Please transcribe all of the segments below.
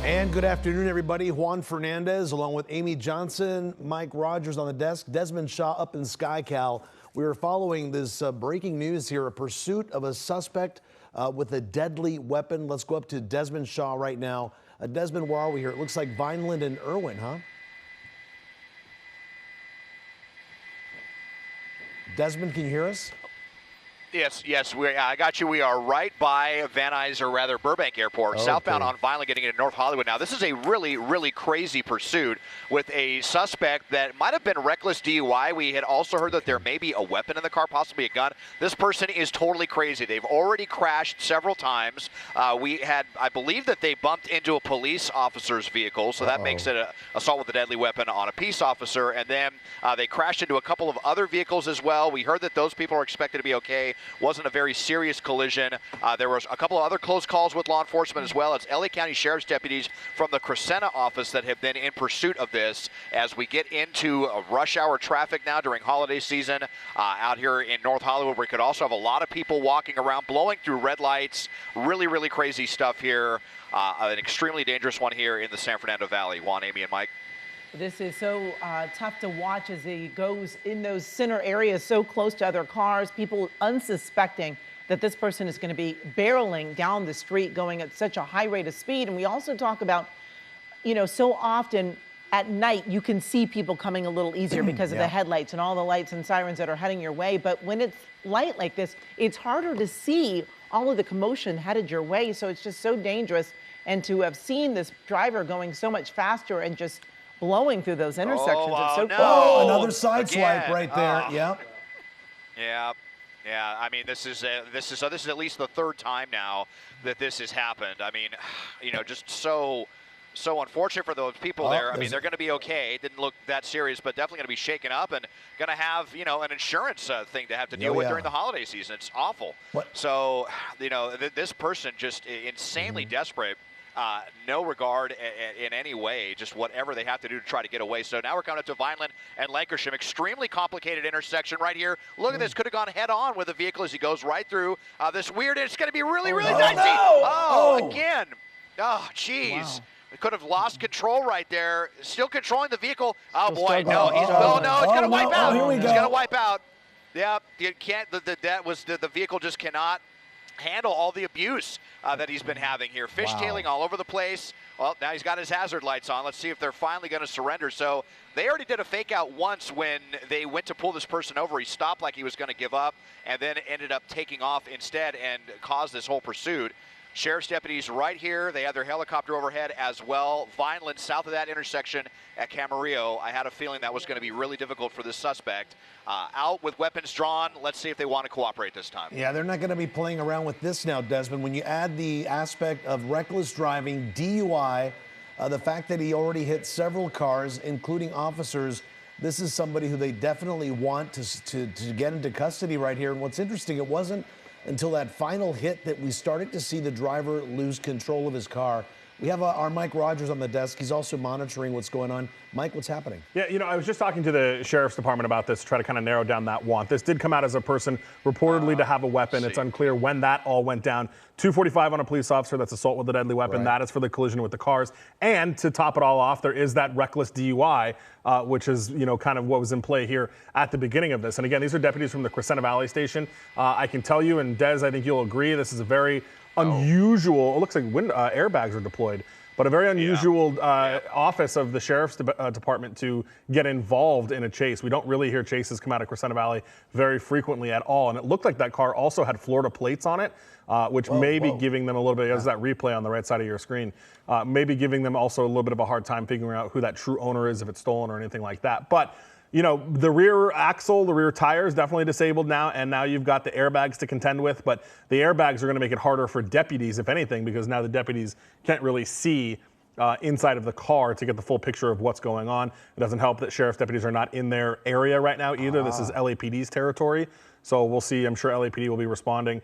And good afternoon, everybody. Juan Fernandez, along with Amy Johnson, Mike Rogers on the desk, Desmond Shaw up in SkyCal. We are following this breaking news here, a pursuit of a suspect with a deadly weapon. Let's go up to Desmond Shaw right now. Desmond, where are we here? It looks like Vineland and Irwin, huh? Desmond, can you hear us? Yes, I got you. We are right by Van Nuys, or rather Burbank Airport, southbound on Vineland, getting into North Hollywood. Now, this is a really, really crazy pursuit with a suspect that might have been reckless DUI. We had also heard that there may be a weapon in the car, possibly a gun. This person is totally crazy. They've already crashed several times. I believe that they bumped into a police officer's vehicle, so that makes it an assault with a deadly weapon on a peace officer. And then they crashed into a couple of other vehicles as well. We heard that those people are expected to be okay. Wasn't a very serious collision. There was a couple of other close calls with law enforcement as well. It's LA County Sheriff's deputies from the Crescenta office that have been in pursuit of this as we get into rush hour traffic now during holiday season out here in North Hollywood. We could also have a lot of people walking around, blowing through red lights. Really, really crazy stuff here. An extremely dangerous one here in the San Fernando Valley. Juan, Amy, and Mike. This is so tough to watch as he goes in those center areas so close to other cars, people unsuspecting that this person is going to be barreling down the street going at such a high rate of speed. And we also talk about, so often at night you can see people coming a little easier because of the headlights and all the lights and sirens that are heading your way. But when it's light like this, it's harder to see all of the commotion headed your way. So it's just so dangerous. And to have seen this driver going so much faster and just blowing through those intersections. It's so no. Oh, another side swipe right there. Yep. Yeah. I mean, this is at least the third time now that this has happened. I mean, just so unfortunate for those people there. I mean, they're going to be okay. It didn't look that serious, but definitely going to be shaken up and going to have, an insurance thing to have to deal with during the holiday season. It's awful. So, this person just insanely desperate. No regard in any way, just whatever they have to do to try to get away. So now we're coming up to Vineland and Lancashire. Extremely complicated intersection right here. Look at this. Could have gone head on with the vehicle as he goes right through this weird. It's going to be really, really dicey. Again. Oh, jeez. Wow. We could have lost control right there. Still controlling the vehicle. Oh, boy. No, he's going to wipe out. He's going to wipe out. Yeah, you can't. The vehicle just cannot handle all the abuse that he's been having here. Fishtailing all over the place. Well, now he's got his hazard lights on. Let's see if they're finally going to surrender. So they already did a fake out once when they went to pull this person over. He stopped like he was going to give up and then ended up taking off instead and caused this whole pursuit. Sheriff's deputies right here. They have their helicopter overhead as well. Vineland, south of that intersection at Camarillo. I had a feeling that was going to be really difficult for this suspect. Out with weapons drawn. Let's see if they want to cooperate this time. Yeah, they're not going to be playing around with this now, Desmond. When you add the aspect of reckless driving, DUI, the fact that he already hit several cars, including officers, this is somebody who they definitely want to get into custody right here. And what's interesting, it wasn't until that final hit that we started to see the driver lose control of his car. We have our Mike Rogers on the desk. He's also monitoring what's going on. Mike, what's happening? Yeah, I was just talking to the Sheriff's Department about this to try to kind of narrow down that want. This did come out as a person reportedly to have a weapon. It's unclear when that all went down. 245 on a police officer, that's assault with a deadly weapon. That is for the collision with the cars. And to top it all off, there is that reckless DUI, which is, kind of what was in play here at the beginning of this. And again, these are deputies from the Crescenta Valley station. I can tell you, and Des, I think you'll agree, this is a very unusual, it looks like airbags are deployed, but a very unusual office of the Sheriff's Department to get involved in a chase. We don't really hear chases come out of Crescenta Valley very frequently at all. And it looked like that car also had Florida plates on it, which may be giving them a little bit, as that replay on the right side of your screen, maybe giving them also a little bit of a hard time figuring out who that true owner is, if it's stolen or anything like that. But the rear axle, the rear tire is definitely disabled now, and now you've got the airbags to contend with. But the airbags are going to make it harder for deputies, if anything, because now the deputies can't really see inside of the car to get the full picture of what's going on. It doesn't help that sheriff's deputies are not in their area right now either. This is LAPD's territory. So we'll see. I'm sure LAPD will be responding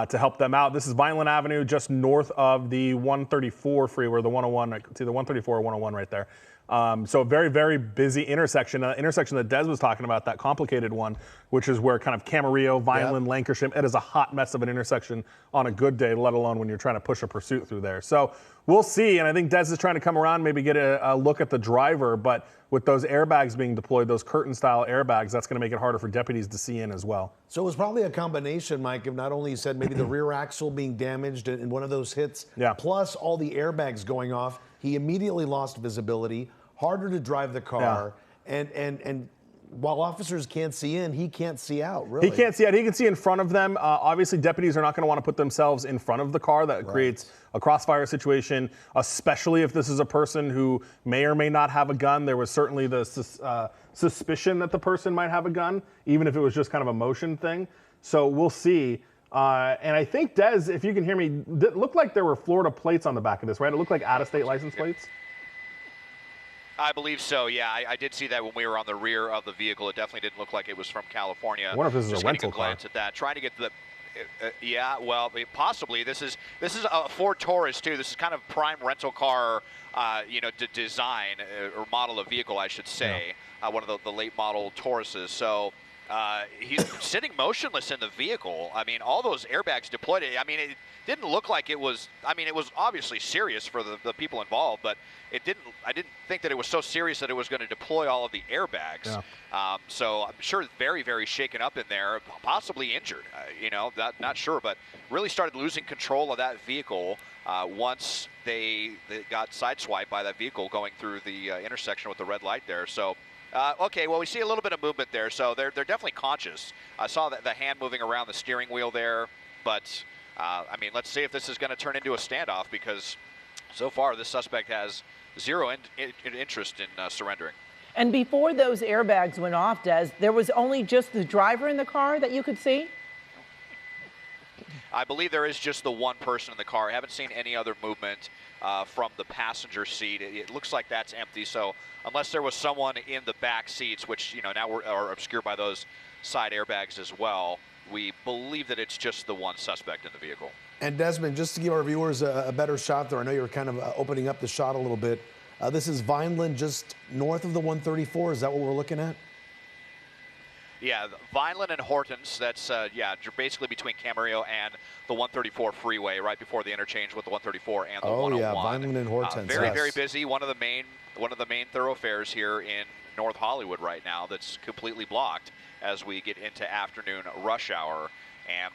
to help them out. This is Vineland Avenue, just north of the 134 freeway, or the 101. It's either 134 or 101 right there. So a very, very busy intersection, intersection that Des was talking about, that complicated one, which is where kind of Camarillo, Vineland, Lancashire, it is a hot mess of an intersection on a good day, let alone when you're trying to push a pursuit through there. So we'll see, and I think Des is trying to come around, maybe get a look at the driver, but with those airbags being deployed, those curtain-style airbags, that's going to make it harder for deputies to see in as well. So it was probably a combination, Mike, of not only you said maybe the rear axle being damaged in one of those hits, plus all the airbags going off. He immediately lost visibility, harder to drive the car, and while officers can't see in, he can't see out, really. He can't see out. He can see in front of them. Obviously, deputies are not going to want to put themselves in front of the car. That creates a crossfire situation, especially if this is a person who may or may not have a gun. There was certainly the suspicion that the person might have a gun, even if it was just kind of a motion thing. So we'll see. And I think, Des, if you can hear me, it looked like there were Florida plates on the back of this, right? It looked like out-of-state license plates. I believe so, yeah. I did see that when we were on the rear of the vehicle. It definitely didn't look like it was from California. I wonder if this is just a rental car. Glance at that. Trying to get the, yeah, well, possibly. This is a Ford Taurus, too. This is kind of prime rental car, design or model of vehicle, I should say. One of the late model Tauruses. So he's sitting motionless in the vehicle. I mean, all those airbags deployed. I mean, it didn't look like it was. I mean, it was obviously serious for the people involved, but it didn't. I didn't think that it was so serious that it was going to deploy all of the airbags. So I'm sure very, very shaken up in there, possibly injured. Not sure, but really started losing control of that vehicle once they got sideswiped by that vehicle going through the intersection with the red light there. So. Okay, well, we see a little bit of movement there, so they're definitely conscious. I saw the hand moving around the steering wheel there, but, I mean, let's see if this is going to turn into a standoff, because so far this suspect has zero interest in surrendering. And before those airbags went off, Des, there was only just the driver in the car that you could see? I believe there is just the one person in the car. I haven't seen any other movement from the passenger seat. It looks like that's empty. So unless there was someone in the back seats, which now are obscured by those side airbags as well, we believe that it's just the one suspect in the vehicle. And Desmond, just to give our viewers a better shot there, I know you're kind of opening up the shot a little bit. This is Vineland, just north of the 134. Is that what we're looking at? Yeah, Vineland and Hortons, that's, basically between Camarillo and the 134 freeway, right before the interchange with the 134 and the 101. Yeah, Vineland and Hortons. Very busy. One of the main thoroughfares here in North Hollywood right now that's completely blocked as we get into afternoon rush hour. And,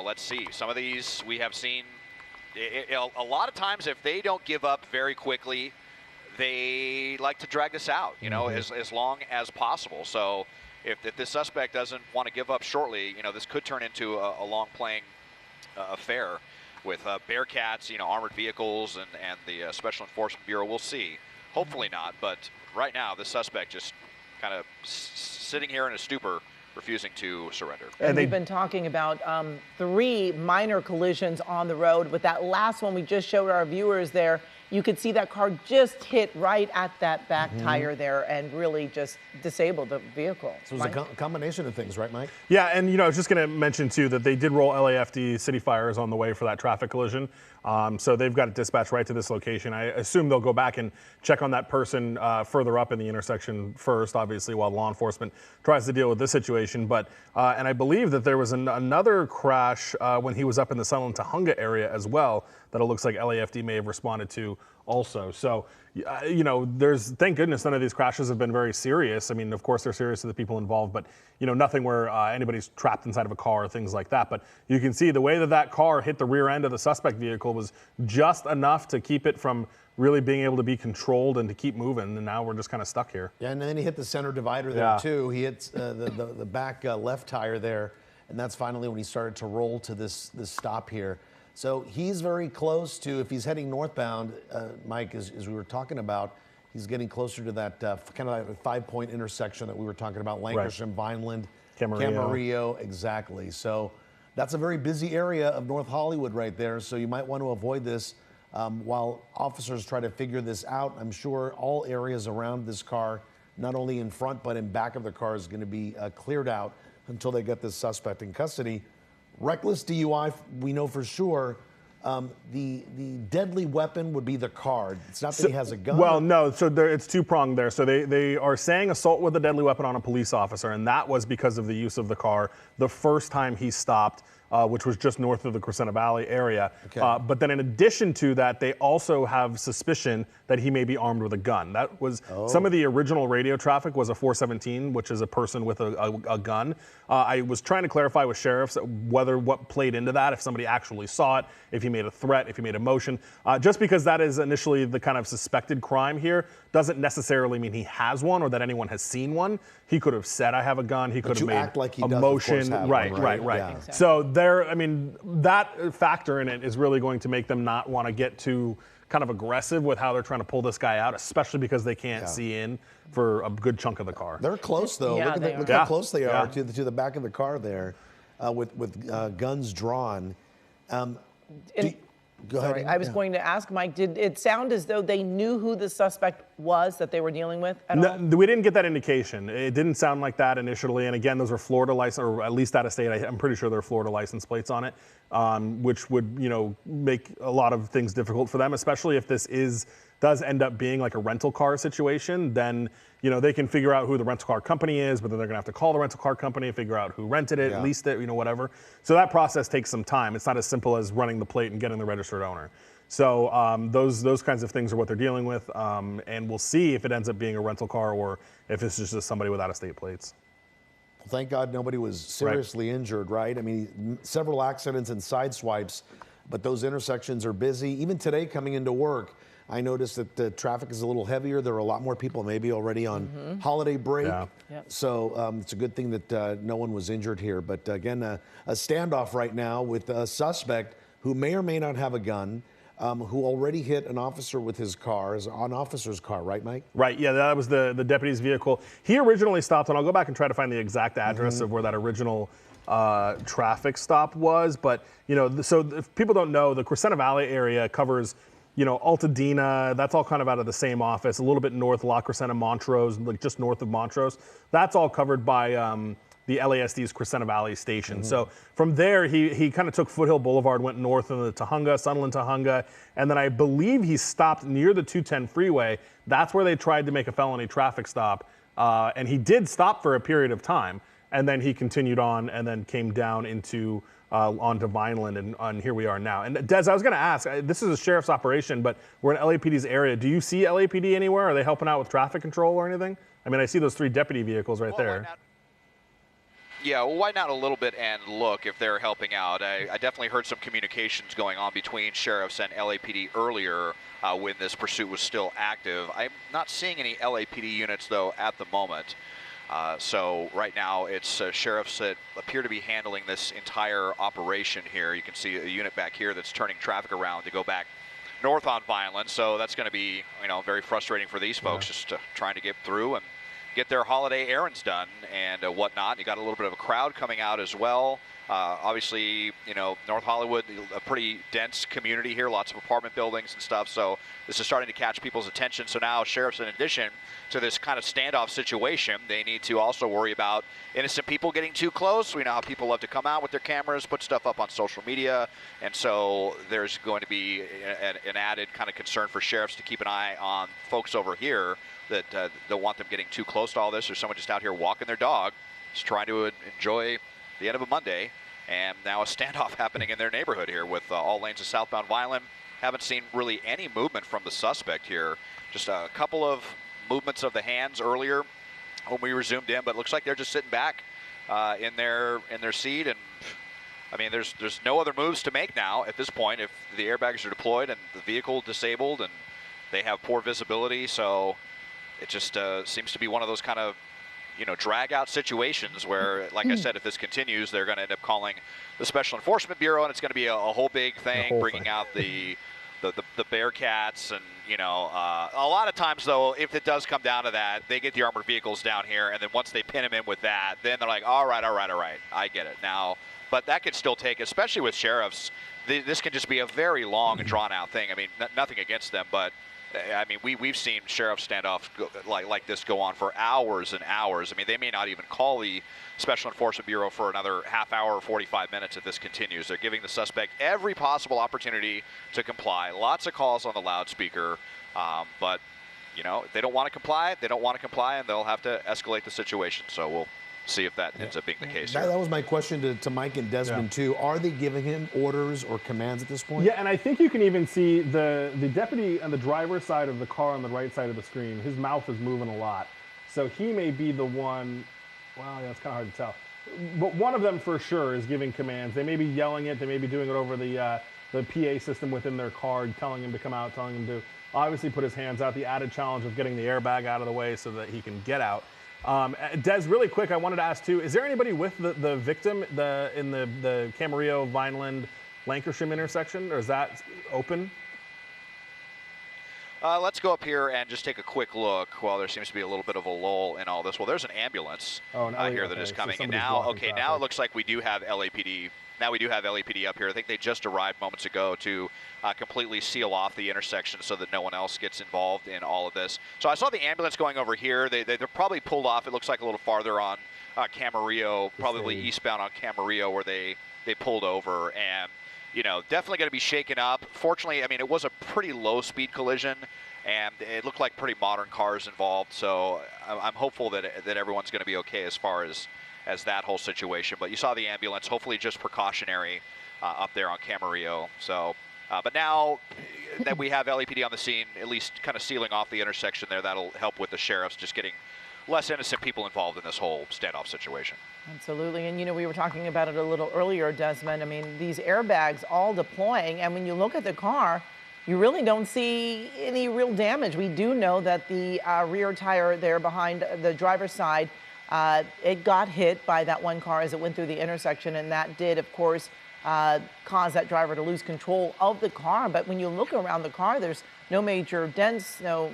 let's see. Some of these we have seen, a lot of times if they don't give up very quickly, they like to drag this out, as long as possible. So if this suspect doesn't want to give up shortly, this could turn into a long playing affair with Bearcats, armored vehicles and the Special Enforcement Bureau. We'll see. Hopefully not, but right now the suspect just kind of sitting here in a stupor, refusing to surrender. And we've been talking about 3 minor collisions on the road. With that last one we just showed our viewers there, you could see that car just hit right at that back tire there and really just disabled the vehicle. So it was a combination of things, right, Mike? Yeah, and I was just going to mention too that they did roll LAFD city fires on the way for that traffic collision. So they've got it dispatched right to this location. I assume they'll go back and check on that person further up in the intersection first, obviously, while law enforcement tries to deal with this situation. But and I believe that there was another crash when he was up in the Sunland Tahunga area as well that it looks like LAFD may have responded to also. So, thank goodness none of these crashes have been very serious. I mean, of course, they're serious to the people involved, but, nothing where anybody's trapped inside of a car or things like that. But you can see the way that car hit the rear end of the suspect vehicle was just enough to keep it from really being able to be controlled and to keep moving. And now we're just kind of stuck here. Yeah, and then he hit the center divider there, too. He hits the back left tire there, and that's finally when he started to roll to this stop here. So he's very close to, if he's heading northbound, Mike, as we were talking about, he's getting closer to that kind of like a 5-point intersection that we were talking about, Lancashire, Vineland, Camarillo, exactly. So that's a very busy area of North Hollywood right there, so you might want to avoid this while officers try to figure this out. I'm sure all areas around this car, not only in front but in back of the car, is going to be cleared out until they get this suspect in custody. Reckless DUI, we know for sure, The deadly weapon would be the car. It's not that he has a gun. Well, no. So it's two-pronged there. So they are saying assault with a deadly weapon on a police officer, and that was because of the use of the car the first time he stopped, which was just north of the Crescenta Valley area. Okay. But then in addition to that, they also have suspicion that he may be armed with a gun. That was some of the original radio traffic was a 417, which is a person with a gun. I was trying to clarify with sheriffs what played into that, if somebody actually saw it, if he made a threat, if he made a motion. Just because that is initially the kind of suspected crime here doesn't necessarily mean he has one or that anyone has seen one. He could have said, I have a gun. He could have made act like he a does, motion. of course, have Right. one, right? Yeah. Exactly. So that factor in it is really going to make them not want to get too kind of aggressive with how they're trying to pull this guy out, especially because they can't see in for a good chunk of the car. They're close, though. Yeah, Look how close they are to the back of the car there with guns drawn. Go ahead. Sorry, I was going to ask Mike, did it sound as though they knew who the suspect was that they were dealing with at all? We didn't get that indication. It didn't sound like that initially. And again, those are Florida license, or at least out of state. I'm pretty sure there are Florida license plates on it, which would, make a lot of things difficult for them, especially if this does end up being like a rental car situation. Then, they can figure out who the rental car company is, but then they're going to have to call the rental car company and figure out who rented it, leased it, whatever. So that process takes some time. It's not as simple as running the plate and getting the registered owner. So those kinds of things are what they're dealing with, and we'll see if it ends up being a rental car or if it's just somebody with out-of-state plates. Well, thank God nobody was seriously injured, right? I mean, several accidents and side swipes, but those intersections are busy. Even today coming into work, I noticed that the traffic is a little heavier. There are a lot more people maybe already on holiday break. Yeah. Yep. So it's a good thing that no one was injured here. But again, a standoff right now with a suspect who may or may not have a gun, who already hit an officer with his car, an officer's car, right, Mike? Right, yeah, that was the deputy's vehicle. He originally stopped, and I'll go back and try to find the exact address of where that original traffic stop was. But, so if people don't know, the Crescenta Valley area covers, Altadena, that's all kind of out of the same office, a little bit north, La Crescenta, Montrose, like just north of Montrose. That's all covered by the LASD's Crescenta Valley station. So from there, he kind of took Foothill Boulevard, went north into Tujunga, Sunland Tujunga, and then I believe he stopped near the 210 freeway. That's where they tried to make a felony traffic stop, and he did stop for a period of time, and then he continued on and then came down into onto Vineland, and here we are now. And Des, I was going to ask, this is a sheriff's operation, but we're in LAPD's area. Do you see LAPD anywhere? Are they helping out with traffic control or anything? I mean, I see those 3 deputy vehicles right there. Yeah, we'll widen out a little bit and look if they're helping out. I definitely heard some communications going on between sheriffs and LAPD earlier when this pursuit was still active. I'm not seeing any LAPD units, though, at the moment. So right now it's sheriffs that appear to be handling this entire operation here. You can see a unit back here that's turning traffic around to go back north on Vineland. So that's going to be, very frustrating for these folks, just trying to get through and get their holiday errands done and whatnot. You got a little bit of a crowd coming out as well. Obviously, North Hollywood, a pretty dense community here, lots of apartment buildings and stuff. So this is starting to catch people's attention. So now sheriffs, in addition to this kind of standoff situation, they need to also worry about innocent people getting too close. We know how people love to come out with their cameras, put stuff up on social media. And so there's going to be an added kind of concern for sheriffs to keep an eye on folks over here that don't want them getting too close to all this, or someone just out here walking their dog, just trying to enjoy the end of a Monday, and now a standoff happening in their neighborhood here with all lanes of southbound Vineland. Haven't seen really any movement from the suspect here. Just a couple of movements of the hands earlier when we were zoomed in, but it looks like they're just sitting back in their seat. And I mean, there's no other moves to make now at this point if the airbags are deployed and the vehicle disabled and they have poor visibility. So it just seems to be one of those kind of drag out situations where, like I said, if this continues, they're going to end up calling the Special Enforcement Bureau, and it's going to be a whole big thing, bringing out the Bearcats. And, a lot of times, though, if it does come down to that, they get the armored vehicles down here, and then once they pin them in with that, then they're like, all right, I get it now. but that could still take, especially with sheriffs, this can just be a very long and drawn-out thing. I mean, nothing against them, but I mean, we've seen sheriff standoffs like this go on for hours and hours. I mean, they may not even call the Special Enforcement Bureau for another half hour or 45 minutes if this continues. They're giving the suspect every possible opportunity to comply. Lots of calls on the loudspeaker, but you know, if they don't want to comply, they don't want to comply, and they'll have to escalate the situation. So we'll see if that ends up being the case here. That was my question to Mike and Desmond, too. Are they giving him orders or commands at this point? Yeah, and I think you can even see the deputy on the driver's side of the car on the right side of the screen, his mouth is moving a lot. So he may be the one, well, yeah, it's kind of hard to tell. But one of them for sure is giving commands. They may be yelling it, they may be doing it over the PA system within their car, telling him to come out, telling him to obviously put his hands out, the added challenge of getting the airbag out of the way so that he can get out. Des, really quick, I wanted to ask too, is there anybody with the victim in the Camarillo, Vineland, Lancashire intersection, or is that open? Let's go up here and just take a quick look while there seems to be a little bit of a lull in all this. Well, there's an ambulance here that is coming. And now, now it looks like we do have LAPD. Now we do have LAPD up here. I think they just arrived moments ago to completely seal off the intersection so that no one else gets involved in all of this. So I saw the ambulance going over here. They're probably pulled off, it looks like a little farther on Camarillo, probably eastbound on Camarillo, where they pulled over. And, you know, definitely going to be shaken up. Fortunately, I mean, it was a pretty low-speed collision, and it looked like pretty modern cars involved. So I'm hopeful that everyone's going to be okay as far as that whole situation. But you saw the ambulance, hopefully just precautionary up there on Camarillo. So, but now that we have LAPD on the scene, at least kind of sealing off the intersection there, that'll help with the sheriffs just getting less innocent people involved in this whole standoff situation. Absolutely, and you know, we were talking about it a little earlier, Desmond. I mean, these airbags all deploying, and when you look at the car, you really don't see any real damage. We do know that the rear tire there behind the driver's side, it got hit by that one car as it went through the intersection, and that did, of course, cause that driver to lose control of the car. But when you look around the car, there's no major dents, no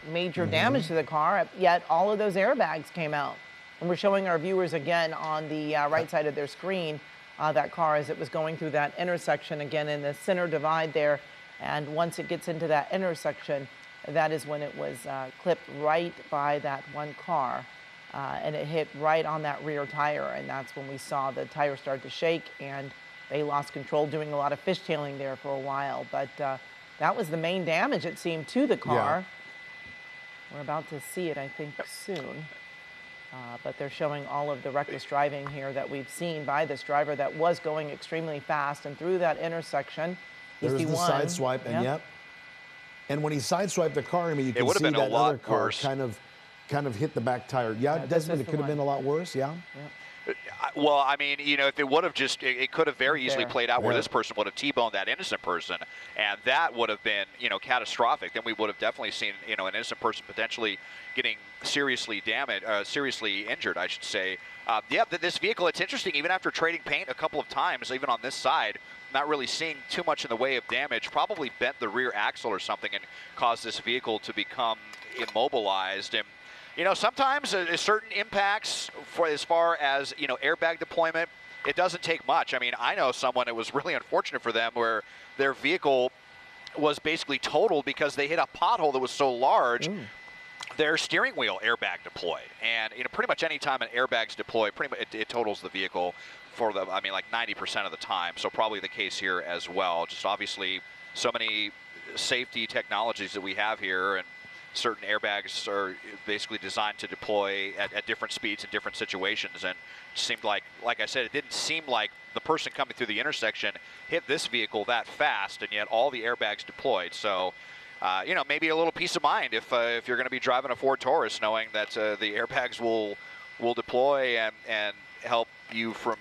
major damage to the car, yet all of those airbags came out. And we're showing our viewers again on the right side of their screen that car as it was going through that intersection, again in the center divide there. And once it gets into that intersection, that is when it was clipped right by that one car. And it hit right on that rear tire, and that's when we saw the tire start to shake, and they lost control, doing a lot of fishtailing there for a while. But that was the main damage, it seemed, to the car. Yeah. We're about to see it, I think, soon. But they're showing all of the reckless driving here that we've seen by this driver that was going extremely fast, and through that intersection, there's the side swipe, and yep. And when he sideswiped the car, I mean, you can see that other car kind of hit the back tire. Yeah, Desmond, it could have been a lot worse, yeah? Well, I mean, you know, if it would have just, it could have very easily played out where this person would have T-boned that innocent person, and that would have been, you know, catastrophic. Then we would have definitely seen, you know, an innocent person potentially getting seriously damaged, seriously injured, I should say. Yeah, this vehicle, it's interesting, even after trading paint a couple of times, even on this side, not really seeing too much in the way of damage, probably bent the rear axle or something and caused this vehicle to become immobilized. And you know, sometimes certain impacts, for as far as, you know, airbag deployment, it doesn't take much. I mean, I know someone, it was really unfortunate for them, where their vehicle was basically totaled because they hit a pothole that was so large, their steering wheel airbag deployed. And, you know, pretty much any time an airbag's deployed, pretty much it totals the vehicle for the, I mean, like 90% of the time. So probably the case here as well. Just obviously so many safety technologies that we have here, and certain airbags are basically designed to deploy at different speeds in different situations. And it seemed like I said, it didn't seem like the person coming through the intersection hit this vehicle that fast, and yet all the airbags deployed. So, you know, maybe a little peace of mind if you're going to be driving a Ford Taurus, knowing that the airbags will deploy and help you from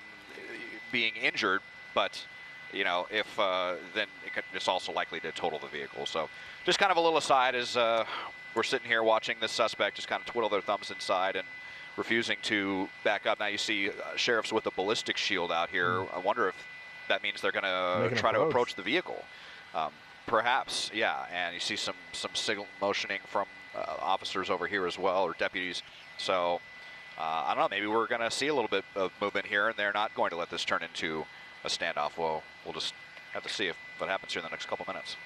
being injured. But, you know, if then it's also likely to total the vehicle. So just kind of a little aside as we're sitting here watching this suspect just kind of twiddle their thumbs inside and refusing to back up. Now you see sheriffs with a ballistic shield out here. I wonder if that means they're going to try to approach the vehicle. Perhaps, yeah. And you see some signal motioning from officers over here as well, or deputies. So I don't know, maybe we're going to see a little bit of movement here, and they're not going to let this turn into a standoff. Well, we'll just have to see what happens here in the next couple minutes.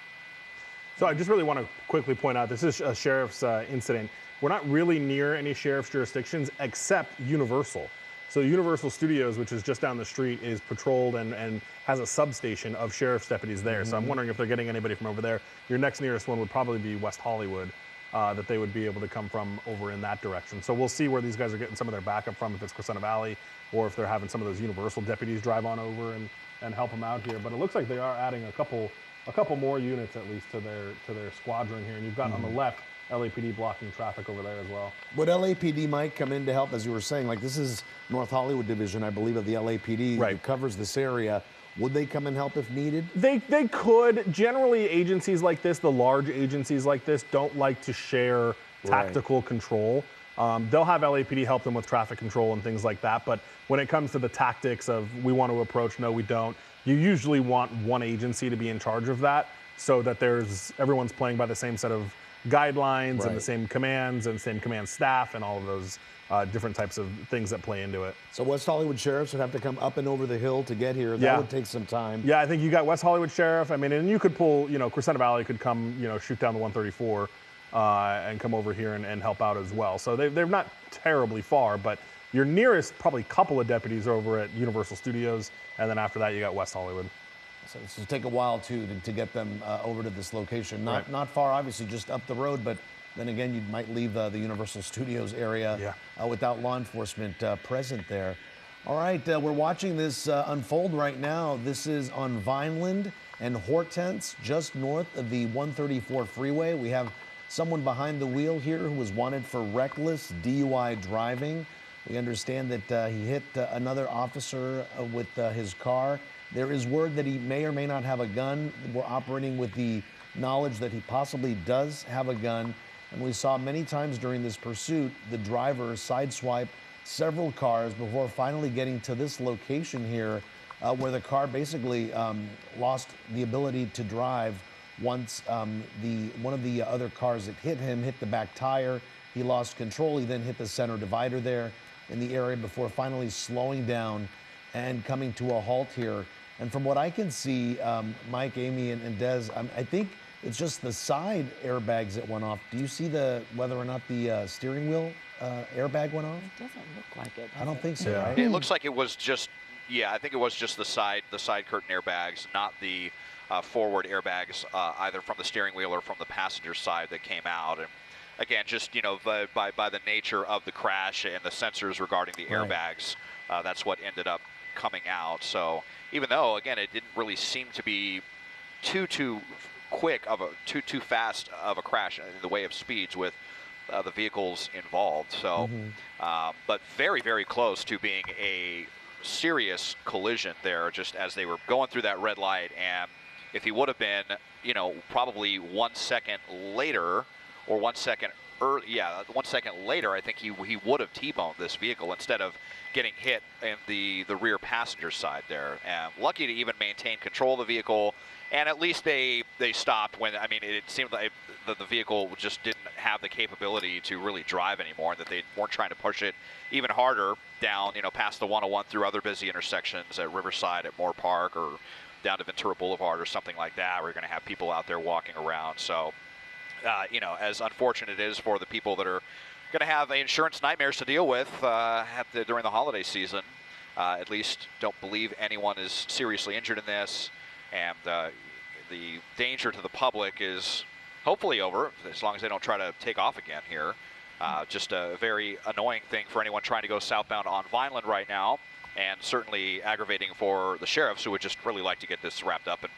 So I just really want to quickly point out, this is a sheriff's incident. We're not really near any sheriff's jurisdictions except Universal. So Universal Studios, which is just down the street, is patrolled and has a substation of sheriff's deputies there. So I'm wondering if they're getting anybody from over there. Your next nearest one would probably be West Hollywood, that they would be able to come from over in that direction. So we'll see where these guys are getting some of their backup from, if it's Crescenta Valley, or if they're having some of those Universal deputies drive on over and help them out here. But it looks like they are adding a couple more units at least to their squadron here. And you've got on the left LAPD blocking traffic over there as well. Would LAPD, Mike, come in to help, as you were saying? Like, this is North Hollywood Division, I believe, of the LAPD, right, that covers this area. Would they come and help if needed? They could. Generally, agencies like this, the large agencies like this, don't like to share tactical control. They'll have LAPD help them with traffic control and things like that. But when it comes to the tactics of we want to approach, no, we don't, you usually want one agency to be in charge of that, so that everyone's playing by the same set of guidelines and the same commands and same command staff and all of those different types of things that play into it. So West Hollywood sheriffs would have to come up and over the hill to get here. That would take some time. Yeah, I think you got West Hollywood sheriff. I mean, and you could pull, Crescenta Valley could come, shoot down the 134 and come over here and help out as well. So they're not terribly far, but your nearest probably couple of deputies are over at Universal Studios, and then after that you got West Hollywood. So this will take a while, too, to get them over to this location. Not far, obviously, just up the road, but then again, you might leave the Universal Studios area without law enforcement present there. All right, we're watching this unfold right now. This is on Vineland and Hortense, just north of the 134 freeway. We have someone behind the wheel here who was wanted for reckless DUI driving. We understand that he hit another officer with his car. There is word that he may or may not have a gun. We're operating with the knowledge that he possibly does have a gun. And we saw many times during this pursuit, the driver sideswipe several cars before finally getting to this location here, where the car basically lost the ability to drive once one of the other cars that hit him hit the back tire. He lost control. He then hit the center divider there in the area before finally slowing down and coming to a halt here. And from what I can see, Mike, Amy, and Des, I think it's just the side airbags that went off. Do you see whether or not the steering wheel airbag went off? It doesn't look like it. I don't think so. Right? It looks like it was just, I think it was just the side curtain airbags, not the forward airbags, either from the steering wheel or from the passenger side that came out. And again, just by the nature of the crash and the sensors regarding the airbags, that's what ended up coming out. So even though, again, it didn't really seem to be too quick of too fast of a crash in the way of speeds with the vehicles involved. So, but very, very close to being a serious collision there, just as they were going through that red light. And if he would have been, probably 1 second later or 1 second early, 1 second later, I think he would have T-boned this vehicle instead of getting hit in the rear passenger side there. And lucky to even maintain control of the vehicle. And at least they stopped when, it seemed like the vehicle just didn't have the capability to really drive anymore, and that they weren't trying to push it even harder down, past the 101 through other busy intersections at Riverside, at Moore Park, or down to Ventura Boulevard or something like that, where you're going to have people out there walking around. So, as unfortunate it is for the people that are going to have insurance nightmares to deal with during the holiday season, at least don't believe anyone is seriously injured in this. And the danger to the public is hopefully over, as long as they don't try to take off again here. Just a very annoying thing for anyone trying to go southbound on Vineland right now, and certainly aggravating for the sheriffs, who would just really like to get this wrapped up and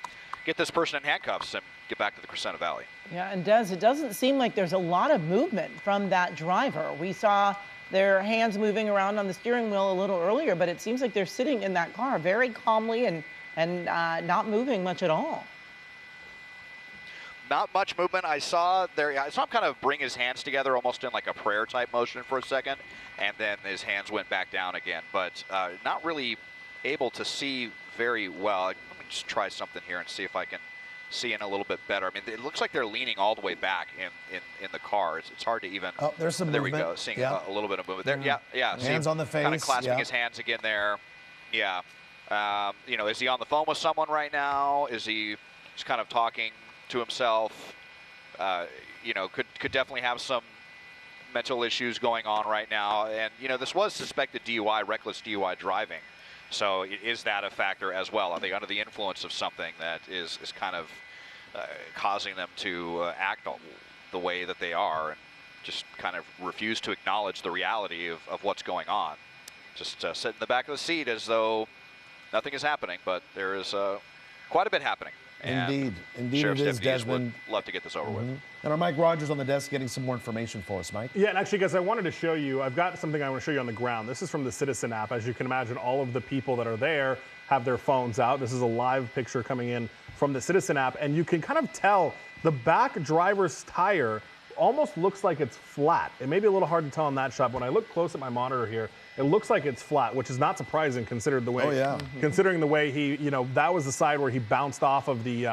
get this person in handcuffs and get back to the Crescenta Valley. Yeah, and Des, it doesn't seem like there's a lot of movement from that driver. We saw their hands moving around on the steering wheel a little earlier, but it seems like they're sitting in that car very calmly and not moving much at all. Not much movement. I saw him kind of bring his hands together almost in like a prayer type motion for a second, and then his hands went back down again, but not really able to see very well. Let me just try something here and see if I can seeing a little bit better. I mean, it looks like they're leaning all the way back in the car. It's hard to even. Oh, there's some there movement. we go. Seeing a little bit of movement there. Yeah. Hands on the face. Kind of clasping his hands again there. Yeah. You know, is he on the phone with someone right now? Is he just kind of talking to himself? You know, could definitely have some mental issues going on right now. And, you know, this was suspected DUI, reckless DUI driving. So is that a factor as well? Are they under the influence of something that is kind of causing them to act the way that they are and just kind of refuse to acknowledge the reality of what's going on? Just sit in the back of the seat as though nothing is happening, but there is quite a bit happening. Indeed it Sheriff's is, deputies Desmond. would love to get this over with. And our Mike Rogers on the desk getting some more information for us, Mike. Yeah, and actually, guys, I wanted to show you, I've got something I want to show you on the ground. This is from the Citizen app. As you can imagine, all of the people that are there have their phones out. This is a live picture coming in from the Citizen app, and you can kind of tell the back driver's tire almost looks like it's flat. It may be a little hard to tell on that shot, but when I look close at my monitor here, it looks like it's flat, which is not surprising considering the way, considering the way he, you know, that was the side where he bounced off of the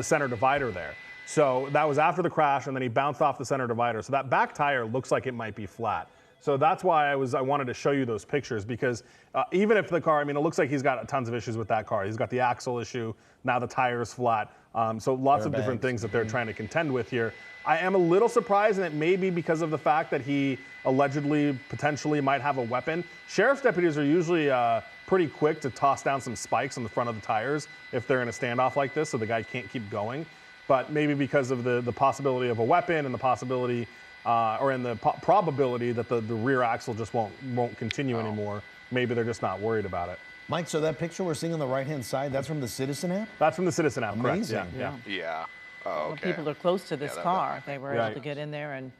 center divider there. So that was after the crash, and then he bounced off the center divider. So that back tire looks like it might be flat. So that's why I wanted to show you those pictures, because even if the car, I mean, it looks like he's got tons of issues with that car. He's got the axle issue, now the tire's flat. So lots of different things that they're trying to contend with here. I am a little surprised, and it may be because of the fact that he allegedly, potentially might have a weapon. Sheriff's deputies are usually pretty quick to toss down some spikes on the front of the tires if they're in a standoff like this, so the guy can't keep going. But maybe because of the possibility of a weapon and the possibility, probability that the rear axle just won't continue anymore, maybe they're just not worried about it. Mike, so that picture we're seeing on the right-hand side, that's from the Citizen app? That's from the Citizen app, Amazing. correct? Yeah. Oh, Well, okay. people are close to this car. They were able Right. to get in there and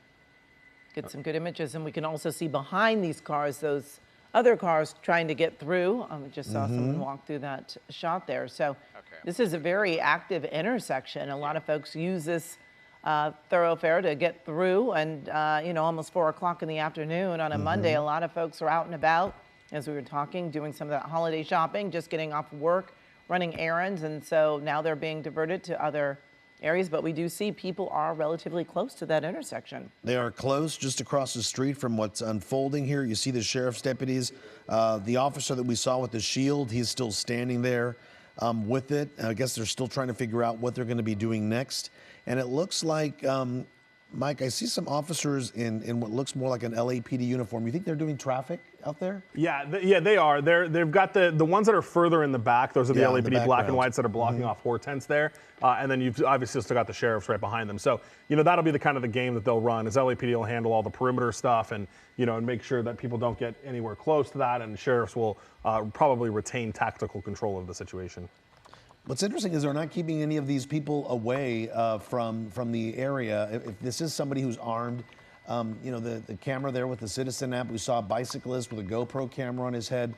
get some good images. And we can also see behind these cars, those other cars trying to get through. We just saw someone walk through that shot there. So this is a very active intersection. A lot of folks use this thoroughfare to get through. And, you know, almost 4 o'clock in the afternoon on a Monday, a lot of folks are out and about, as we were talking, doing some of that holiday shopping, just getting off work, running errands. And so now they're being diverted to other areas, but we do see people are relatively close to that intersection. They are close, just across the street from what's unfolding here. You see the sheriff's deputies. The officer that we saw with the shield, he's still standing there with it. I guess they're still trying to figure out what they're going to be doing next. And it looks like, Mike, I see some officers in what looks more like an LAPD uniform. You think they're doing traffic out there? Yeah, they are. They've got the ones that are further in the back. Those are the LAPD black and whites that are blocking off Hortense there. And then you've obviously still got the sheriffs right behind them. So, you know, that'll be the kind of the game that they'll run, is LAPD will handle all the perimeter stuff and, you know, and make sure that people don't get anywhere close to that. And the sheriffs will probably retain tactical control of the situation. What's interesting is they're not keeping any of these people away from the area. If this is somebody who's armed, you know, the camera there with the Citizen app, we saw a bicyclist with a GoPro camera on his head.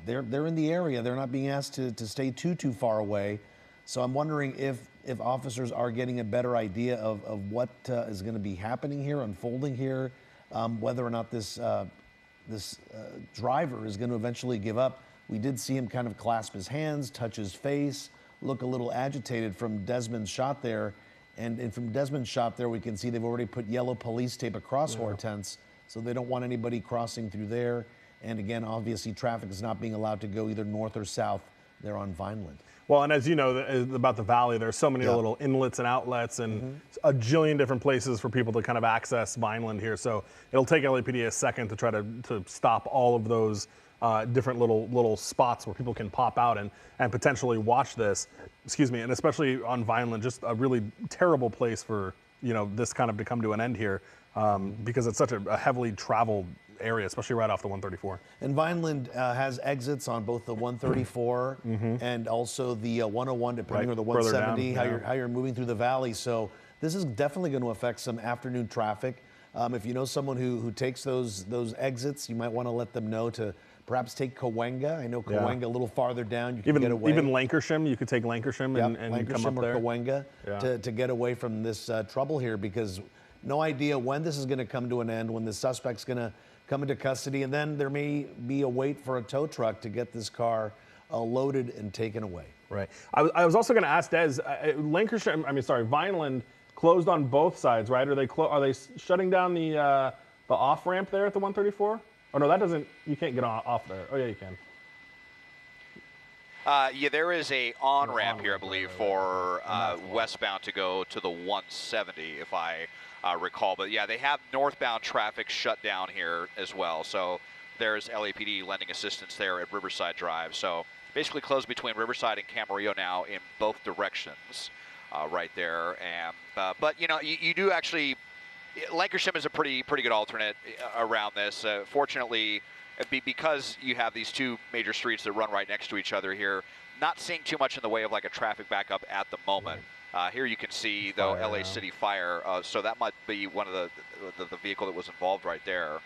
They're in the area. They're not being asked to stay too far away. So I'm wondering if officers are getting a better idea of what is going to be happening here, unfolding here, whether or not this driver is going to eventually give up. We did see him kind of clasp his hands, touch his face, look a little agitated from Desmond's shot there. And from Desmond's shot there, we can see they've already put yellow police tape across Hortense, so they don't want anybody crossing through there. And again, obviously, traffic is not being allowed to go either north or south there on Vineland. Well, and as you know about the valley, there's so many little inlets and outlets and a jillion different places for people to kind of access Vineland here. So it'll take LAPD a second to try to stop all of those different little spots where people can pop out and potentially watch this. Excuse me, and especially on Vineland, just a really terrible place for, you know, this kind of to come to an end here because it's such a heavily traveled area, especially right off the 134. And Vineland has exits on both the 134 and also the 101, depending on the 170, down, how you're moving through the valley. So this is definitely going to affect some afternoon traffic. If you know someone who takes those exits, you might want to let them know to perhaps take Cahuenga. I know Cahuenga a little farther down. You can get away. Even Lancashire, you could take Lancashire and come up there. Or Cahuenga to get away from this trouble here, because no idea when this is going to come to an end, when the suspect's going to come into custody, and then there may be a wait for a tow truck to get this car loaded and taken away. Right. I was also going to ask Des, Vineland closed on both sides, right? Are they shutting down the off ramp there at the 134? Oh no, that doesn't. You can't get off there. Oh yeah, you can. Yeah, there is a on-ramp here, I believe, for westbound to go to the 170, if I recall. But yeah, they have northbound traffic shut down here as well. So there's LAPD lending assistance there at Riverside Drive. So basically closed between Riverside and Camarillo now in both directions, right there. And but you know, you do actually. Lancashire is a pretty good alternate around this. Fortunately, because you have these two major streets that run right next to each other here, not seeing too much in the way of like a traffic backup at the moment. Here you can see though LA City Fire, so that might be one of the vehicle that was involved right there.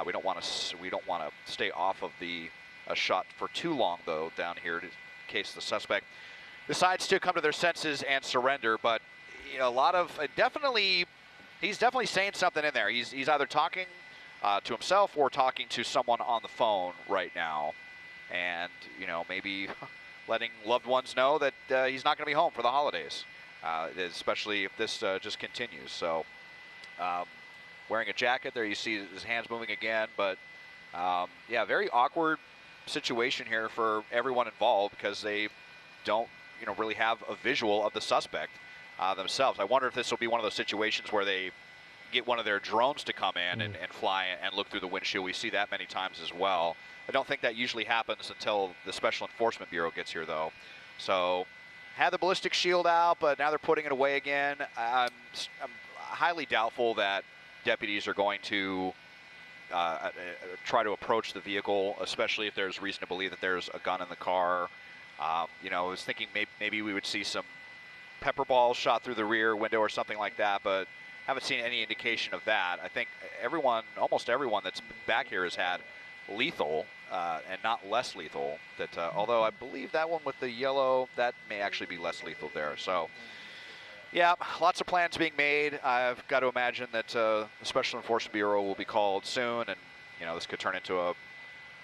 We don't want to stay off of the shot for too long though down here in case the suspect decides to come to their senses and surrender. But you know, a lot of he's definitely saying something in there. He's either talking to himself or talking to someone on the phone right now, and you know, maybe letting loved ones know that he's not going to be home for the holidays, especially if this just continues. So wearing a jacket there, you see his hands moving again, but yeah, very awkward situation here for everyone involved because they don't really have a visual of the suspect themselves. I wonder if this will be one of those situations where they get one of their drones to come in and fly and look through the windshield. We see that many times as well. I don't think that usually happens until the Special Enforcement Bureau gets here though. So had the ballistic shield out, but now they're putting it away again. I'm highly doubtful that deputies are going to try to approach the vehicle, especially if there's reason to believe that there's a gun in the car. You know, I was thinking maybe we would see some pepper balls shot through the rear window or something like that, but haven't seen any indication of that. I think almost everyone that's back here has had lethal and not less lethal. That although I believe that one with the yellow, that may actually be less lethal there. So yeah, lots of plans being made. I've got to imagine that the Special Enforcement Bureau will be called soon, and this could turn into a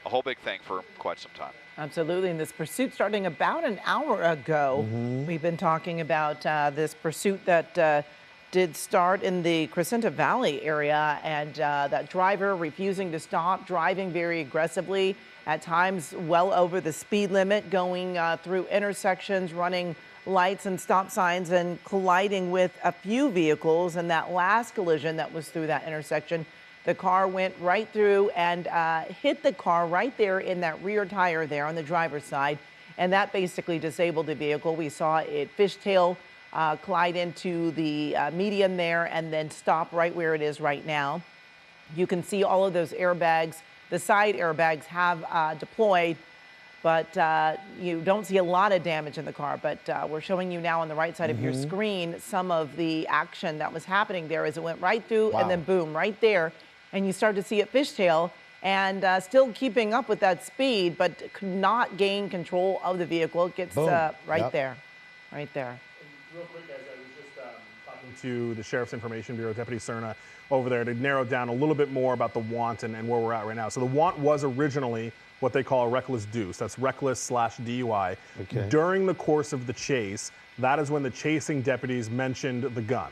whole big thing for quite some time. Absolutely, and this pursuit starting about an hour ago. We've been talking about this pursuit that did start in the Crescenta Valley area, and that driver refusing to stop, driving very aggressively, at times well over the speed limit, going through intersections, running lights and stop signs, and colliding with a few vehicles. And that last collision that was through that intersection, the car went right through and hit the car right there in that rear tire there on the driver's side, and that basically disabled the vehicle. We saw it fishtail, collide into the median there, and then stop right where it is right now. You can see all of those airbags. The side airbags have deployed, but you don't see a lot of damage in the car. But we're showing you now on the right side of your screen some of the action that was happening there as it went right through and then boom, right there. And you start to see it fishtail and still keeping up with that speed, but could not gain control of the vehicle. It gets right there. Real quick, guys, I was just talking to the Sheriff's Information Bureau, Deputy Cerna, over there to narrow down a little bit more about the want and where we're at right now. So the want was originally what they call a reckless deuce. That's reckless/DUI. Okay. During the course of the chase, that is when the chasing deputies mentioned the gun.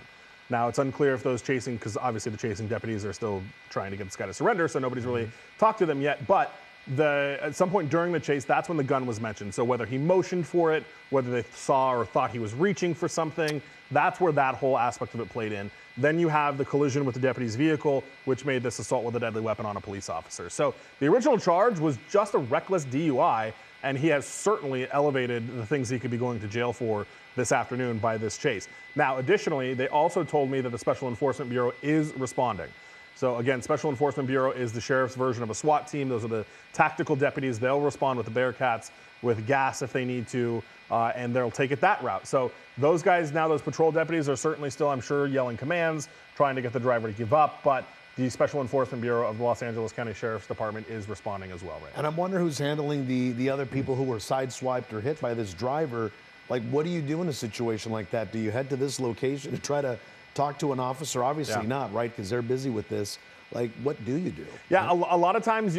Now, it's unclear if those chasing, because obviously the chasing deputies are still trying to get this guy to surrender, so nobody's really talked to them yet. But at some point during the chase, that's when the gun was mentioned. So whether he motioned for it, whether they saw or thought he was reaching for something, that's where that whole aspect of it played in. Then you have the collision with the deputy's vehicle, which made this assault with a deadly weapon on a police officer. So the original charge was just a reckless DUI, and he has certainly elevated the things he could be going to jail for this afternoon by this chase. Now, additionally, they also told me that the Special Enforcement Bureau is responding. So again, Special Enforcement Bureau is the sheriff's version of a SWAT team. Those are the tactical deputies. They'll respond with the barricades, with gas if they need to, and they'll take it that route. So those guys now, those patrol deputies are certainly still, I'm sure, yelling commands, trying to get the driver to give up, but the Special Enforcement Bureau of the Los Angeles County Sheriff's Department is responding as well right now. And I'm wondering who's handling the other people who were sideswiped or hit by this driver. Like, what do you do in a situation like that? Do you head to this location to try to talk to an officer? Obviously not, right? Because they're busy with this. Like, what do you do? Yeah, a lot of times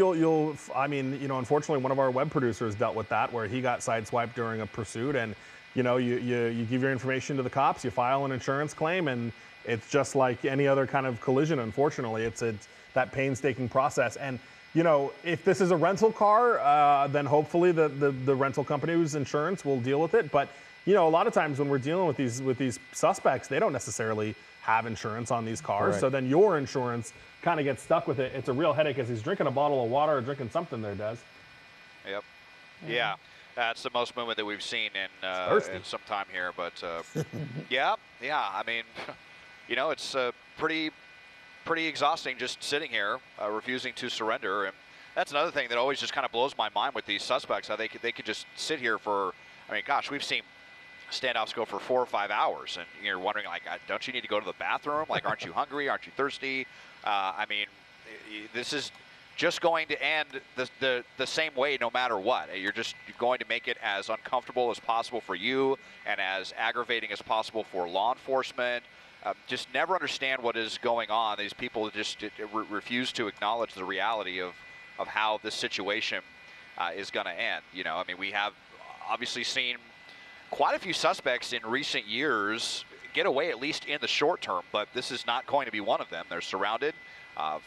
I mean, you know, unfortunately, one of our web producers dealt with that, where he got sideswiped during a pursuit, and you know, you give your information to the cops, you file an insurance claim, and it's just like any other kind of collision. Unfortunately, it's that painstaking process. And you know, if this is a rental car, then hopefully the rental company's insurance will deal with it. But you know, a lot of times when we're dealing with these suspects, they don't necessarily have insurance on these cars. Correct. So then your insurance kind of gets stuck with it. It's a real headache as he's drinking a bottle of water or drinking something there, Des. Yep. Yeah. That's the most movement that we've seen in some time here. But yeah. I mean, you know, it's pretty exhausting just sitting here, refusing to surrender. And that's another thing that always just kind of blows my mind with these suspects, how they could just sit here for, I mean, gosh, we've seen standoffs go for 4 or 5 hours, and you're wondering, like, don't you need to go to the bathroom? Like, aren't you hungry? Aren't you thirsty? I mean, this is just going to end the same way no matter what. You're going to make it as uncomfortable as possible for you and as aggravating as possible for law enforcement. Just never understand what is going on. These people just refuse to acknowledge the reality of how this situation is going to end. You know, I mean, we have obviously seen quite a few suspects in recent years get away, at least in the short term, but this is not going to be one of them. They're surrounded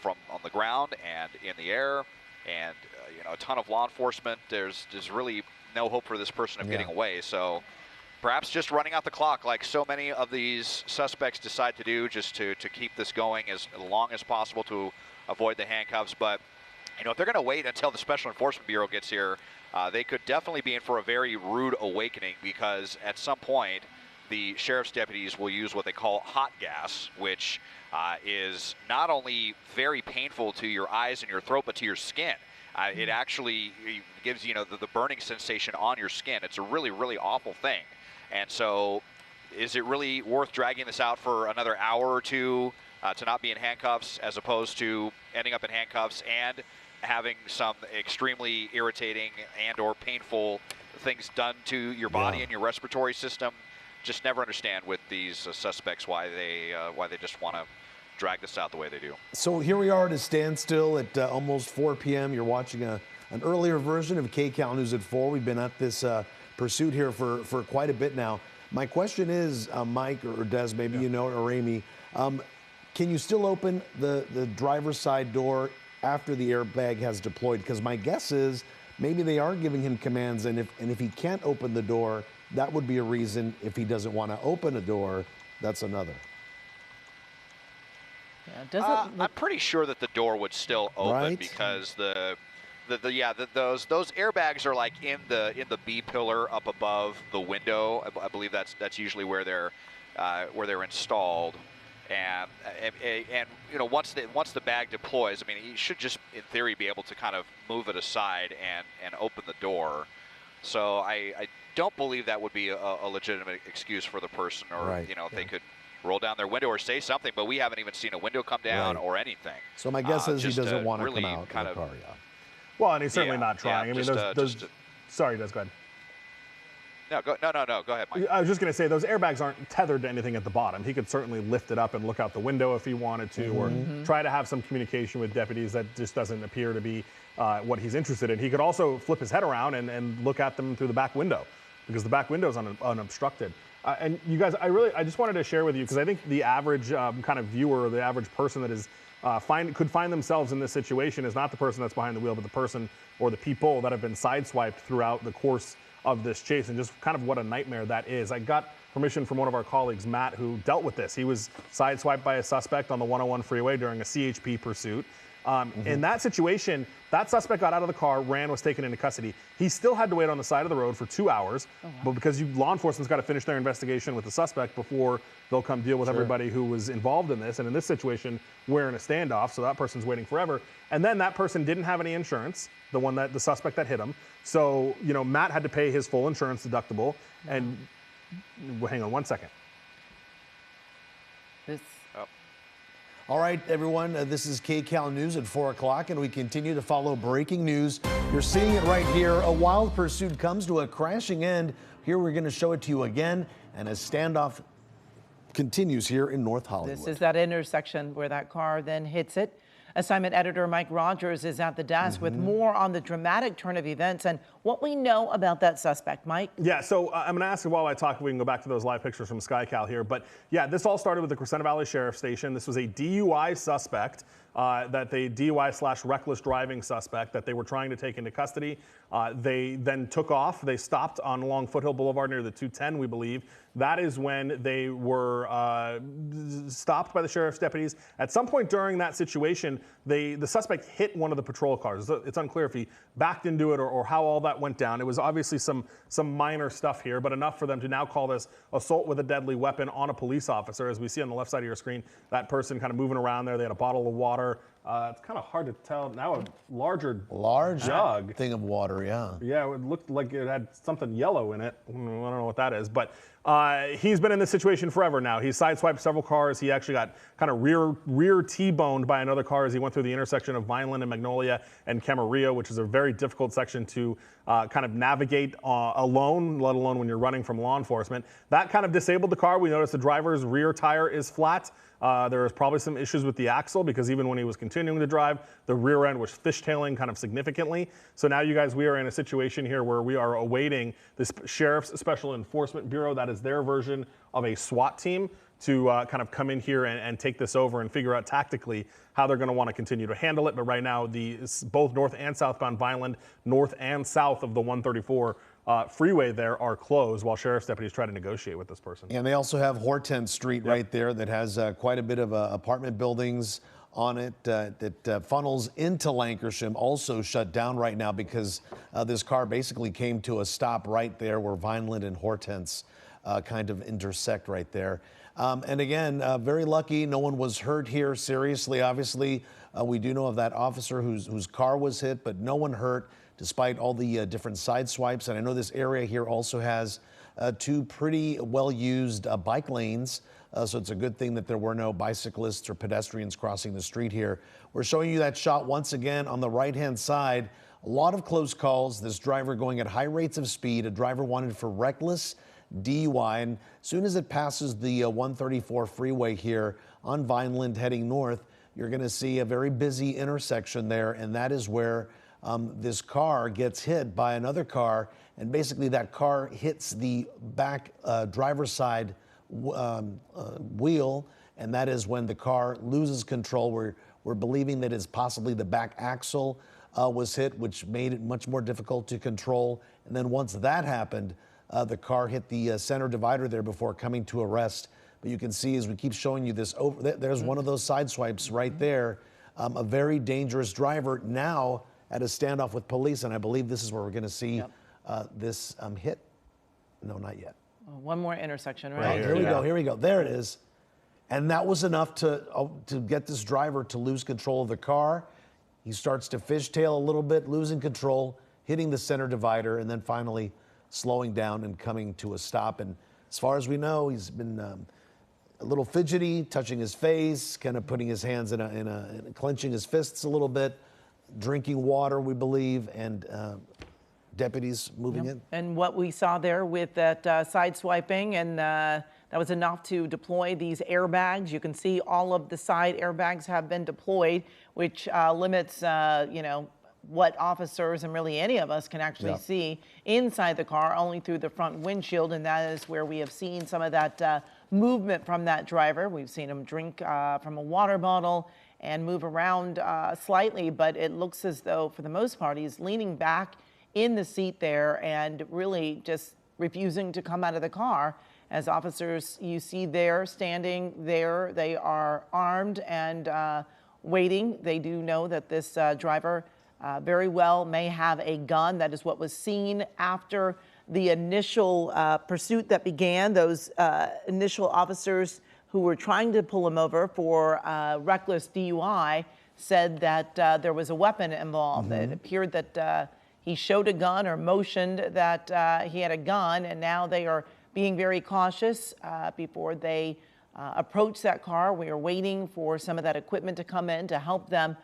from on the ground and in the air, and you know, a ton of law enforcement. There's really no hope for this person of getting away. So perhaps just running out the clock, like so many of these suspects decide to do, just to keep this going as long as possible to avoid the handcuffs. But you know, if they're going to wait until the Special Enforcement Bureau gets here, they could definitely be in for a very rude awakening, because at some point the sheriff's deputies will use what they call hot gas, which is not only very painful to your eyes and your throat, but to your skin. It actually gives, you know, the burning sensation on your skin. It's a really, really awful thing. And so is it really worth dragging this out for another hour or two to not be in handcuffs, as opposed to ending up in handcuffs and having some extremely irritating and or painful things done to your body and your respiratory system? Just never understand with these suspects why they just want to drag this out the way they do. So here we are at a standstill at almost 4 p.m. You're watching an earlier version of KCAL News at 4. We've been at this pursuit here for quite a bit now. My question is, Mike or Des, maybe you know, or Amy, can you still open the driver's side door after the airbag has deployed? Because my guess is maybe they are giving him commands, and if he can't open the door, that would be a reason. If he doesn't want to open a door, that's another. Yeah, I'm pretty sure that the door would still open, because those airbags are like in the B pillar up above the window. I believe that's usually where they're installed. And you know, once the bag deploys, I mean, he should just in theory be able to kind of move it aside and open the door. So I don't believe that would be a legitimate excuse for the person, or you know, if they could roll down their window or say something, but we haven't even seen a window come down or anything. So my guess is he doesn't want to come out kind of the car. Well, and he's certainly not trying. I mean, sorry, Des, go ahead. No, go ahead, Mike. I was just going to say, those airbags aren't tethered to anything at the bottom. He could certainly lift it up and look out the window if he wanted to, or try to have some communication with deputies. That just doesn't appear to be what he's interested in. He could also flip his head around and look at them through the back window, because the back window is unobstructed. And you guys, I just wanted to share with you, because I think the average kind of viewer, or the average person that is could find themselves in this situation is not the person that's behind the wheel, but the person or the people that have been sideswiped throughout the course of this chase, and just kind of what a nightmare that is. I got permission from one of our colleagues, Matt, who dealt with this. He was sideswiped by a suspect on the 101 freeway during a CHP pursuit. In that situation, that suspect got out of the car, was taken into custody. He still had to wait on the side of the road for 2 hours, but because law enforcement's got to finish their investigation with the suspect before they'll come deal with everybody who was involved in this. And in this situation, we're in a standoff, so that person's waiting forever. And then that person didn't have any insurance, the suspect that hit him. So, you know, Matt had to pay his full insurance deductible. And hang on one second. All right, everyone, this is KCAL News at 4 o'clock, and we continue to follow breaking news. You're seeing it right here. A wild pursuit comes to a crashing end. Here we're going to show it to you again, and as Standoff continues here in North Hollywood. This is that intersection where that car then hits it. Assignment editor Mike Rogers is at the desk with more on the dramatic turn of events and what we know about that suspect. Mike? Yeah, so I'm going to ask you while I talk, we can go back to those live pictures from SkyCal here. But yeah, this all started with the Crescenta Valley Sheriff Station. This was a DUI suspect, DUI/reckless driving suspect that they were trying to take into custody. They then took off. They stopped on along Foothill Boulevard near the 210, we believe. That is when they were stopped by the sheriff's deputies. At some point during that situation, the suspect hit one of the patrol cars. It's unclear if he backed into it or how all that went down. It was obviously some minor stuff here, but enough for them to now call this assault with a deadly weapon on a police officer. As we see on the left side of your screen, that person kind of moving around there. They had a bottle of water. It's kind of hard to tell. Now a large jug. Thing of water, yeah. Yeah, it looked like it had something yellow in it. I don't know what that is, but he's been in this situation forever now. He's sideswiped several cars. He actually got kind of rear T-boned by another car as he went through the intersection of Vineland and Magnolia and Camarillo, which is a very difficult section to kind of navigate alone, let alone when you're running from law enforcement. That kind of disabled the car. We noticed the driver's rear tire is flat. There was probably some issues with the axle because even when he was continuing to drive, the rear end was fishtailing kind of significantly. So now, you guys, we are in a situation here where we are awaiting the Sheriff's Special Enforcement Bureau. That is their version of a SWAT team to kind of come in here and take this over and figure out tactically how they're going to want to continue to handle it. But right now, both north and southbound Vineland, north and south of the 134 freeway there are closed while sheriff's deputies try to negotiate with this person. And they also have Hortense Street right there that has quite a bit of apartment buildings on it that funnels into Lancashire, also shut down right now because this car basically came to a stop right there where Vineland and Hortense kind of intersect right there. And again, very lucky, no one was hurt here seriously. Obviously, we do know of that officer whose car was hit, but no one hurt despite all the different side swipes. And I know this area here also has two pretty well-used bike lanes. So it's a good thing that there were no bicyclists or pedestrians crossing the street here. We're showing you that shot once again on the right-hand side. A lot of close calls. This driver going at high rates of speed. A driver wanted for reckless DUI. And as soon as it passes the 134 freeway here on Vineland heading north, you're going to see a very busy intersection there. And that is where this car gets hit by another car. And basically that car hits the back driver's side wheel, and that is when the car loses control. We're believing that it's possibly the back axle was hit, which made it much more difficult to control. And then once that happened, the car hit the center divider there before coming to a rest. But you can see as we keep showing you this, there's one of those side swipes right there. A very dangerous driver now at a standoff with police, and I believe this is where we're going to see this hit. No, not yet. One more intersection, right? Here we go. Here we go. There it is. And that was enough to get this driver to lose control of the car. He starts to fishtail a little bit, losing control, hitting the center divider, and then finally slowing down and coming to a stop. And as far as we know, he's been a little fidgety, touching his face, kind of putting his hands in clenching his fists a little bit, drinking water, we believe, and deputies moving in. And what we saw there with that side swiping, and that was enough to deploy these airbags. You can see all of the side airbags have been deployed, which limits, you know, what officers and really any of us can actually see inside the car, only through the front windshield. And that is where we have seen some of that movement from that driver. We've seen him drink from a water bottle and move around slightly, but it looks as though for the most part he's leaning back in the seat there and really just refusing to come out of the car. As officers you see there standing there, they are armed and waiting. They do know that this driver very well may have a gun. That is what was seen after the initial pursuit that began. Those initial officers who were trying to pull him over for reckless DUI said that there was a weapon involved. It appeared that he showed a gun or motioned that he had a gun, and now they are being very cautious before they approach that car. We are waiting for some of that equipment to come in to help them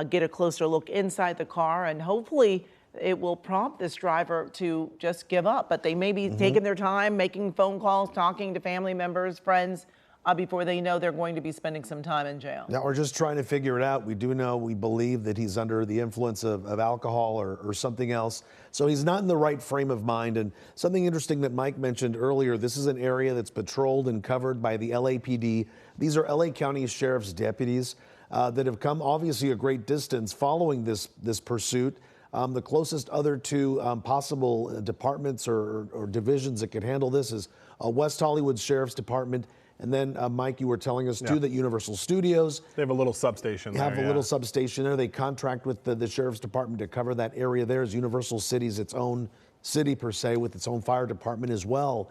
get a closer look inside the car, and hopefully it will prompt this driver to just give up. But they may be taking their time, making phone calls, talking to family members, friends, before they know they're going to be spending some time in jail. Now, we're just trying to figure it out. We do know, we believe that he's under the influence of alcohol or something else. So he's not in the right frame of mind. And something interesting that Mike mentioned earlier, this is an area that's patrolled and covered by the LAPD. These are LA County Sheriff's deputies that have come obviously a great distance following this pursuit. The closest other two possible departments or divisions that could handle this is West Hollywood Sheriff's Department. And then, Mike, you were telling us, too, that Universal Studios. They have a little substation there. Have a little substation there. They contract with the Sheriff's Department to cover that area there. As Universal City's its own city, per se, with its own fire department as well.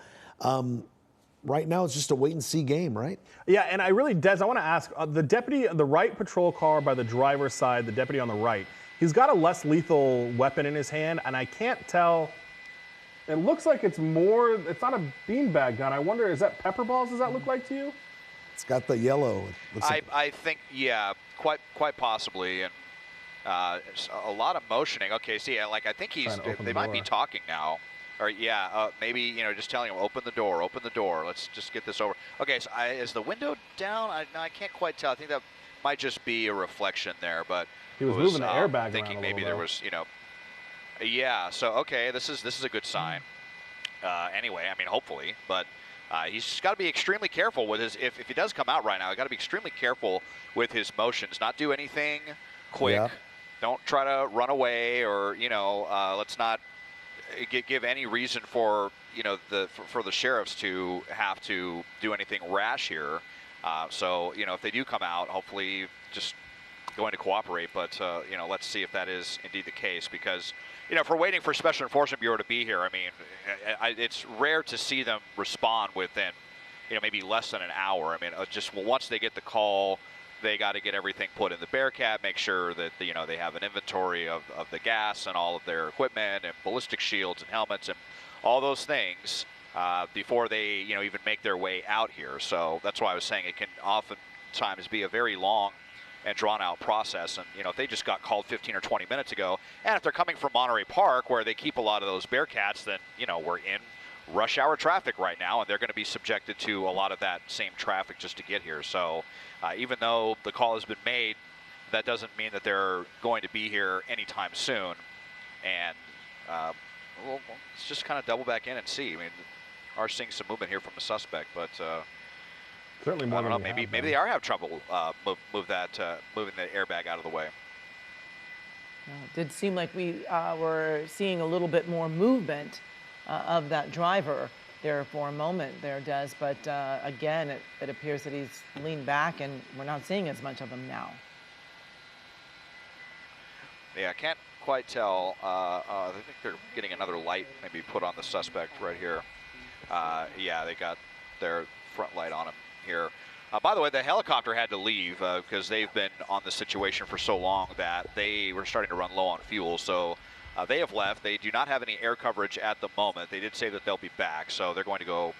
Right now, it's just a wait-and-see game, right? Yeah, and I really, Des, I want to ask, the deputy, the right patrol car by the driver's side, the deputy on the right, he's got a less lethal weapon in his hand, and I can't tell. It looks like it's more, it's not a beanbag gun. I wonder, is that pepper balls? Does that look like to you? It's got the yellow. I think, yeah, quite possibly. And a lot of motioning. Okay, see, like I think they might be talking now. Or maybe, you know, just telling him, open the door. Let's just get this over. Okay, so is the window down? I can't quite tell. I think that might just be a reflection there, but he was moving the airbag thinking around maybe there was, you know. Yeah, so okay, this is a good sign. Anyway, I mean, hopefully, but he's got to be extremely careful with his. If he does come out right now, he's got to be extremely careful with his motions. Not do anything quick. Yeah. Don't try to run away, or you know, let's not give any reason for for the sheriffs to have to do anything rash here. So you know, if they do come out, hopefully just going to cooperate. But you know, let's see if that is indeed the case, because. You know, if we're waiting for Special Enforcement Bureau to be here, I mean, it's rare to see them respond within, you know, maybe less than an hour. I mean, once they get the call, they got to get everything put in the Bearcat, make sure that, you know, they have an inventory of the gas and all of their equipment and ballistic shields and helmets and all those things before they, you know, even make their way out here. So that's why I was saying it can oftentimes be a very long and drawn-out process. And, you know, if they just got called 15 or 20 minutes ago, and if they're coming from Monterey Park, where they keep a lot of those Bearcats, then, you know, we're in rush hour traffic right now, and they're going to be subjected to a lot of that same traffic just to get here. So even though the call has been made, that doesn't mean that they're going to be here anytime soon. And well, let's just kind of double back in and see. I mean, are seeing some movement here from the suspect, but certainly more. I don't know. Maybe they are having trouble moving the airbag out of the way. It did seem like we were seeing a little bit more movement of that driver there for a moment there, Des. But again, it appears that he's leaned back, and we're not seeing as much of him now. Yeah, I can't quite tell. I think they're getting another light maybe put on the suspect right here. Yeah, they got their front light on him here. By the way, the helicopter had to leave because they've been on the situation for so long that they were starting to run low on fuel. So they have left. They do not have any air coverage at the moment. They did say that they'll be back, so they're going to go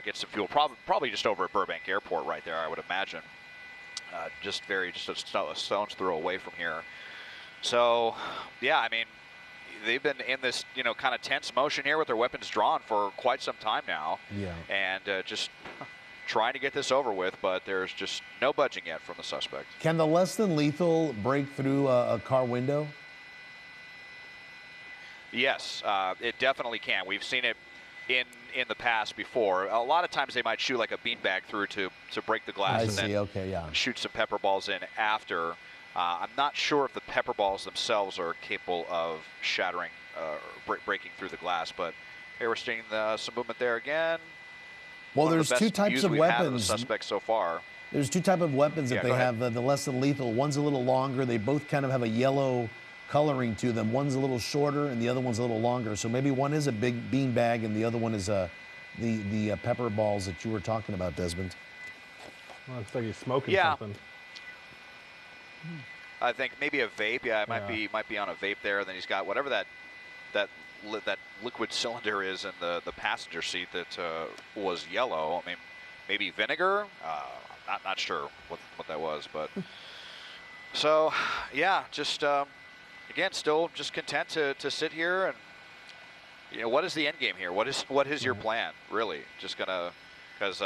get some fuel. Probably just over at Burbank Airport right there, I would imagine. Just a stone's throw away from here. So, yeah, I mean, they've been in this, you know, kind of tense motion here with their weapons drawn for quite some time now. Yeah. And just trying to get this over with, but there's just no budging yet from the suspect. Can the less than lethal break through a car window? Yes, it definitely can. We've seen it in the past before. A lot of times they might shoot like a beanbag through to break the glass then shoot some pepper balls in after. I'm not sure if the pepper balls themselves are capable of shattering or breaking through the glass, but here we're seeing some movement there again. Well, there's two types of weapons. The suspect so far. There's two types of weapons that they have. The less than lethal. One's a little longer. They both kind of have a yellow coloring to them. One's a little shorter, and the other one's a little longer. So maybe one is a big bean bag, and the other one is the pepper balls that you were talking about, Desmond. Well, looks like he's smoking something. I think maybe a vape. Yeah, it might be on a vape there. And then he's got whatever that liquid cylinder is in the passenger seat that was yellow. I mean, maybe vinegar. Not sure what that was, but so yeah, just again, still just content to sit here and, you know, what is the end game here? What is your plan really? Just gonna, because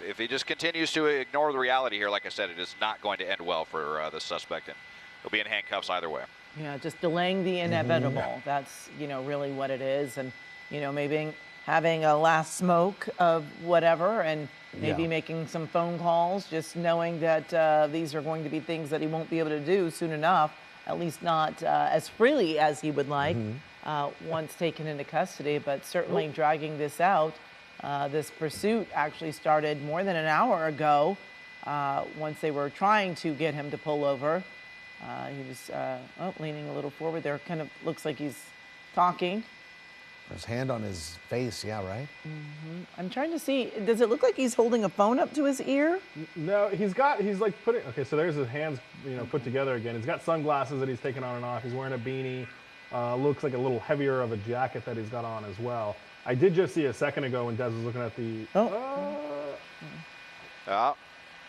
if he just continues to ignore the reality here, like I said, it is not going to end well for the suspect, and he'll be in handcuffs either way. Yeah, just delaying the inevitable. That's, really what it is. And, maybe having a last smoke of whatever, and maybe making some phone calls, just knowing that these are going to be things that he won't be able to do soon enough, at least not as freely as he would like once taken into custody. But certainly dragging this out. This pursuit actually started more than an hour ago once they were trying to get him to pull over. He was leaning a little forward there. Kind of looks like he's talking. His hand on his face, yeah, right? I'm trying to see, does it look like he's holding a phone up to his ear? No, he's like putting, okay, so there's his hands, put together again. He's got sunglasses that he's taking on and off. He's wearing a beanie. Looks like a little heavier of a jacket that he's got on as well. I did just see a second ago when Des was looking at the. Is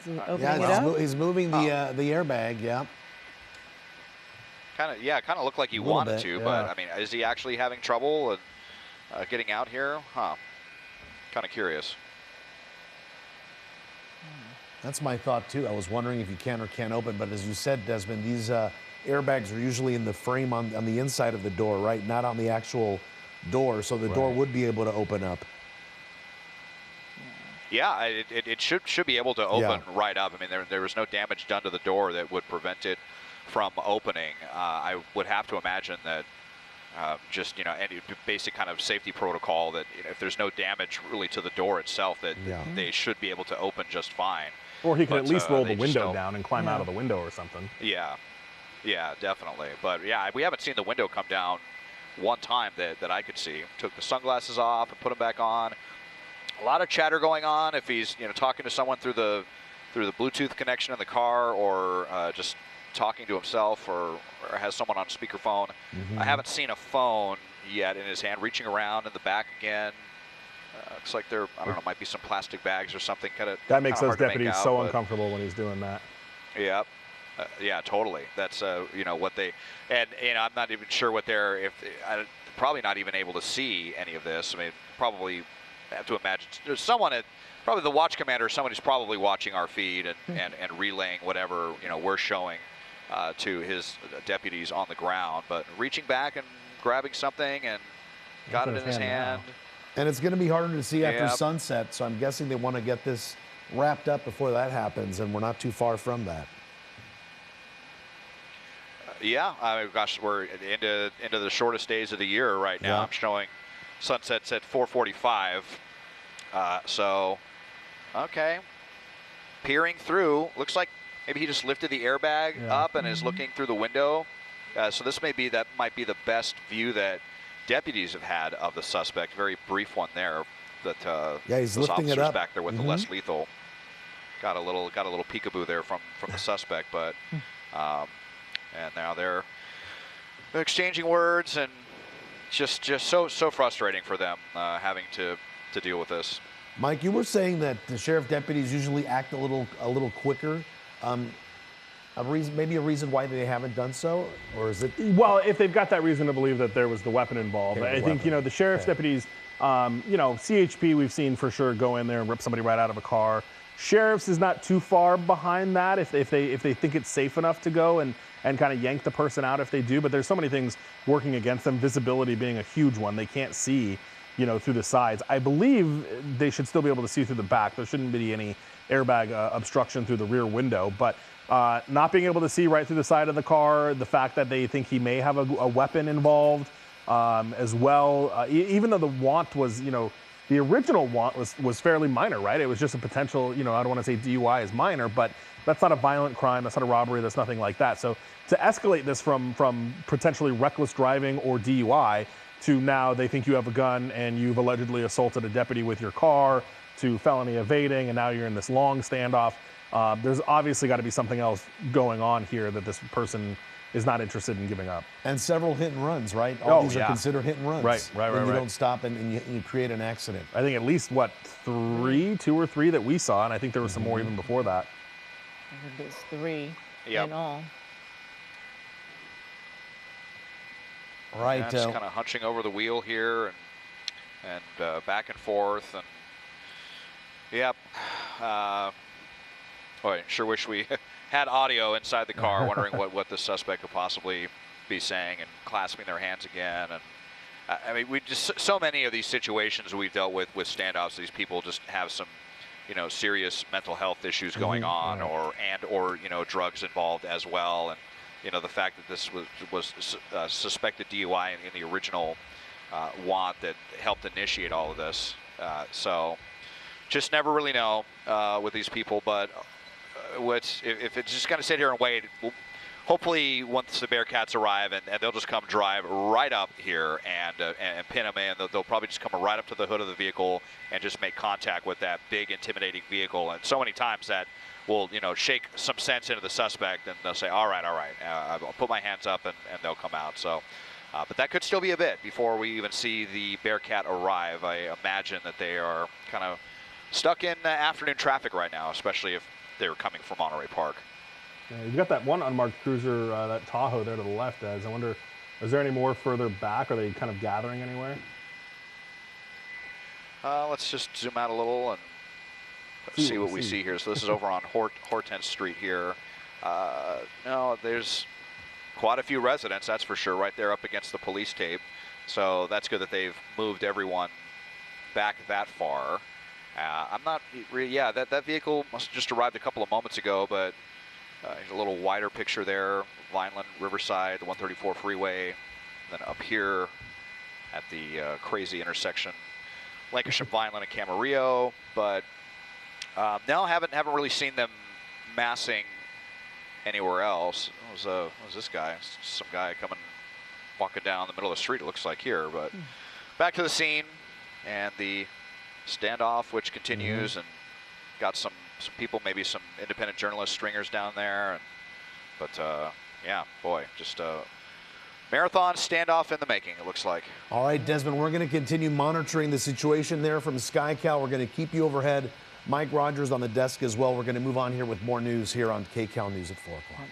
he opening it up? He's moving the airbag, yeah. Kind of looked like he wanted to, but I mean, is he actually having trouble getting out here? Huh. Kind of curious. That's my thought too. I was wondering if you can or can't open, but as you said, Desmond, these airbags are usually in the frame on the inside of the door, right? Not on the actual door, so the door would be able to open up. Yeah, it should be able to open right up. I mean, there was no damage done to the door that would prevent it from opening. I would have to imagine that just, any basic kind of safety protocol that if there's no damage really to the door itself, that they should be able to open just fine. Or he could at least roll the window down and climb out of the window or something. Yeah, definitely. But yeah, we haven't seen the window come down one time that I could see. Took the sunglasses off and put them back on. A lot of chatter going on if he's talking to someone through the Bluetooth connection in the car, or just talking to himself, or has someone on speakerphone. I haven't seen a phone yet in his hand. Reaching around in the back again. Looks like there, I don't know, might be some plastic bags or something. That makes those deputies so uncomfortable when he's doing that. Yep. Yeah, totally. That's what they, and I'm not even sure what they're probably not even able to see any of this. I mean, probably have to imagine there's someone probably the watch commander, someone who's probably watching our feed and relaying whatever we're showing to his deputies on the ground. But reaching back and grabbing something and got it in his hand. And it's going to be harder to see after sunset, so I'm guessing they want to get this wrapped up before that happens, and we're not too far from that. Gosh, we're into the shortest days of the year right now. I'm showing sunsets at 4:45. Okay. Peering through, looks like maybe he just lifted the airbag up and is looking through the window. So this might be the best view that deputies have had of the suspect. Very brief one there. That he's lifting it up back there with the less lethal. Got a little peekaboo there from the suspect, but and now they're exchanging words, and just so frustrating for them having to deal with this. Mike, you were saying that the sheriff deputies usually act a little quicker. Maybe a reason why they haven't done so, or is it? Well, if they've got that reason to believe that there was the weapon involved, I think the sheriff's deputies, CHP we've seen for sure go in there and rip somebody right out of a car. Sheriff's is not too far behind that if they think it's safe enough to go and kind of yank the person out if they do. But there's so many things working against them, visibility being a huge one. They can't see, through the sides. I believe they should still be able to see through the back. There shouldn't be any airbag obstruction through the rear window. But not being able to see right through the side of the car, the fact that they think he may have a weapon involved as well, even though the want was, the original want was fairly minor, right? It was just a potential, I don't want to say DUI is minor, but that's not a violent crime, that's not a robbery, that's nothing like that. So to escalate this from potentially reckless driving or DUI to now they think you have a gun and you've allegedly assaulted a deputy with your car, to felony evading, and now you're in this long standoff. There's obviously got to be something else going on here that this person is not interested in giving up. And several hit and runs, right? All these are considered hit and runs. Right. When you don't stop and you create an accident. I think at least, two or three that we saw, and I think there were some more even before that. I think it's 3 in all. Right. Just kind of hunching over the wheel here and back and forth, and Yep. Boy, sure wish we had audio inside the car, wondering what the suspect could possibly be saying, and clasping their hands again. And I mean, we just so many of these situations we've dealt with standoffs. These people just have some, serious mental health issues going on, or drugs involved as well. And the fact that this was suspected DUI in the original want that helped initiate all of this. So just never really know with these people. But if it's just going to sit here and wait, hopefully once the Bearcats arrive, and they'll just come drive right up here and pin them in. They'll probably just come right up to the hood of the vehicle and just make contact with that big, intimidating vehicle. And so many times that will, shake some sense into the suspect, and they'll say, all right, I'll put my hands up, and they'll come out. So, but that could still be a bit before we even see the Bearcat arrive. I imagine that they are kind of stuck in afternoon traffic right now, especially if they're coming from Monterey Park. Yeah, you've got that one unmarked cruiser, that Tahoe there to the left, Des. I wonder, is there any more further back? Are they kind of gathering anywhere? Let's just zoom out a little and see what we see here. So this is over on Hortense Street here. No, there's quite a few residents, that's for sure, right there up against the police tape. So that's good that they've moved everyone back that far. I'm not, yeah, that vehicle must have just arrived a couple of moments ago, but a little wider picture there. Vineland, Riverside, the 134 freeway, then up here at the crazy intersection, Lancashire, Vineland, and Camarillo. But no, haven't really seen them massing anywhere else. What was this guy? Some guy walking down the middle of the street, it looks like here. But back to the scene and the standoff, which continues, and got some people, maybe some independent journalist stringers down there. But yeah, boy, just a marathon standoff in the making, it looks like. All right, Desmond, we're going to continue monitoring the situation there from SkyCal. We're going to keep you overhead. Mike Rogers on the desk as well. We're going to move on here with more news here on KCAL News at 4 o'clock.